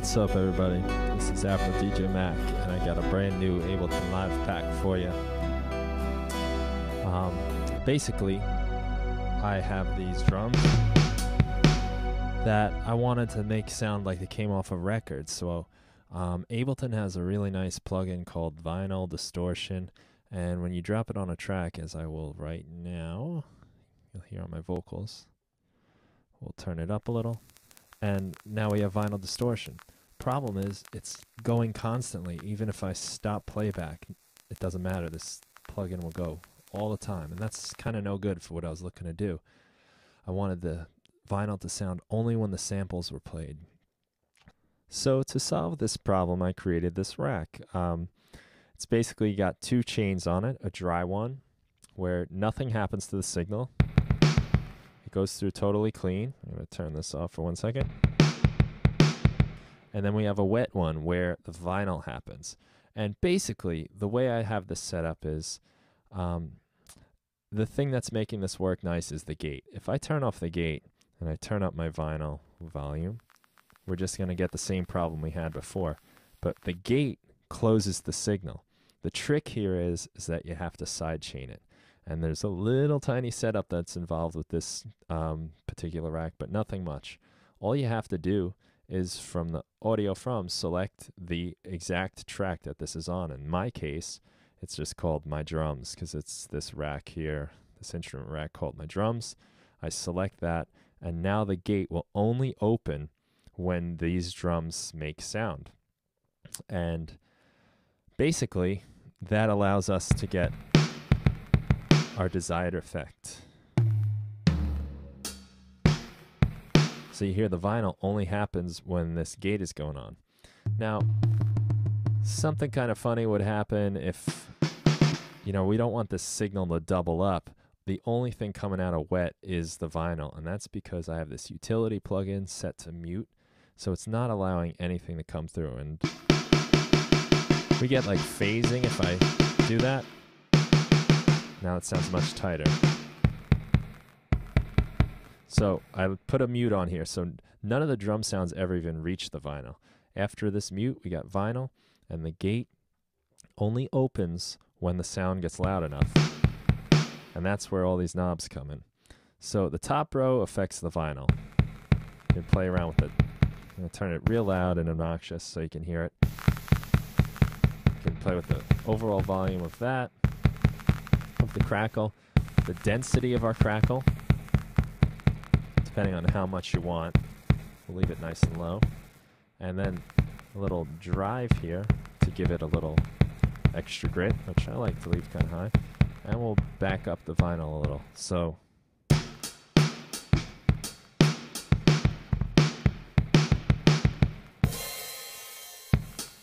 What's up, everybody? This is Afro DJ Mac, and I got a brand new Ableton Live Pack for you. Basically, I have these drums that I wanted to make sound like they came off a record. So Ableton has a really nice plugin called Vinyl Distortion, and when you drop it on a track, as I will right now, you'll hear on my vocals. We'll turn it up a little, and now we have vinyl distortion. Problem is, it's going constantly. Even if I stop playback, it doesn't matter. This plugin will go all the time, and that's kind of no good for what I was looking to do. I wanted the vinyl to sound only when the samples were played. So to solve this problem, I created this rack. It's basically got two chains on it, a dry one where nothing happens to the signal. It goes through totally clean. I'm going to turn this off for 1 second. And then we have a wet one where the vinyl happens. And basically, the way I have this set up is, the thing that's making this work nice is the gate. If I turn off the gate and I turn up my vinyl volume, we're just going to get the same problem we had before. But the gate closes the signal. The trick here is that you have to sidechain it. And there's a little tiny setup that's involved with this particular rack, but nothing much. All you have to do is from the audio from select the exact track that this is on. In my case, it's just called my drums because it's this rack here, this instrument rack called my drums. I select that, and now the gate will only open when these drums make sound. And basically, that allows us to get our desired effect. So you hear the vinyl only happens when this gate is going on. Now, something kind of funny would happen if, we don't want this signal to double up. The only thing coming out of wet is the vinyl, and that's because I have this utility plugin set to mute, so it's not allowing anything to come through. And we get like phasing if I do that. Now it sounds much tighter. So I put a mute on here, so none of the drum sounds ever even reach the vinyl. After this mute, we got vinyl, and the gate only opens when the sound gets loud enough. And that's where all these knobs come in. So the top row affects the vinyl. You can play around with it. I'm going to turn it real loud and obnoxious so you can hear it. You can play with the overall volume of that, of the crackle, the density of our crackle, depending on how much you want. We'll leave it nice and low. And then a little drive here to give it a little extra grit, which I like to leave kind of high. And we'll back up the vinyl a little. So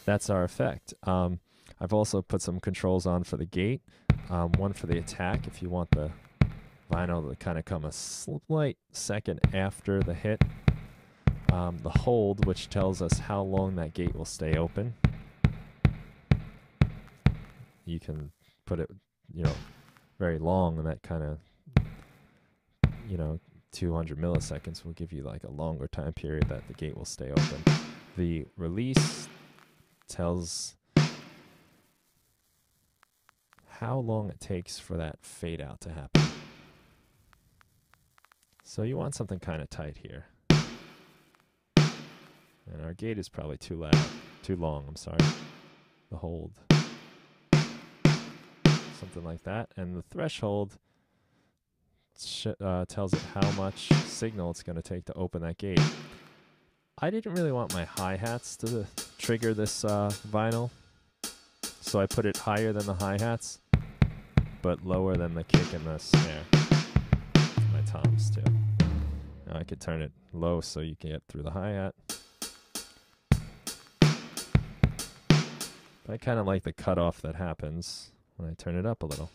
that's our effect. I've also put some controls on for the gate. One for the attack if you want the vinyl to kind of come a slight second after the hit. The hold, which tells us how long that gate will stay open. You can put it, very long, and that kind of, 200 milliseconds will give you like a longer time period that the gate will stay open. The release tells how long it takes for that fade out to happen. So you want something kind of tight here. And our gate is probably too loud, too long, I'm sorry. The hold. Something like that. And the threshold tells it how much signal it's going to take to open that gate. I didn't really want my hi-hats to trigger this vinyl, so I put it higher than the hi-hats, but lower than the kick and the snare. My toms too. Now I could turn it low so you can get through the hi-hat. I kind of like the cutoff that happens when I turn it up a little.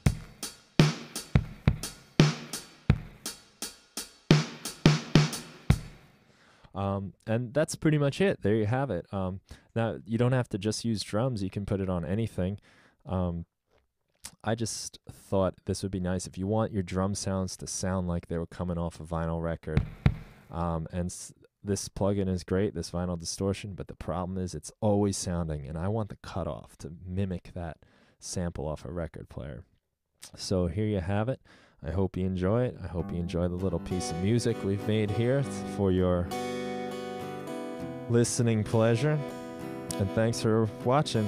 And that's pretty much it. There you have it. Now, you don't have to just use drums. You can put it on anything. I just thought this would be nice if you want your drum sounds to sound like they were coming off a vinyl record. And this plugin is great, this vinyl distortion, but the problem is it's always sounding, and I want the cutoff to mimic that sample off a record player. So here you have it. I hope you enjoy it. I hope you enjoy the little piece of music we've made here for your listening pleasure. And thanks for watching.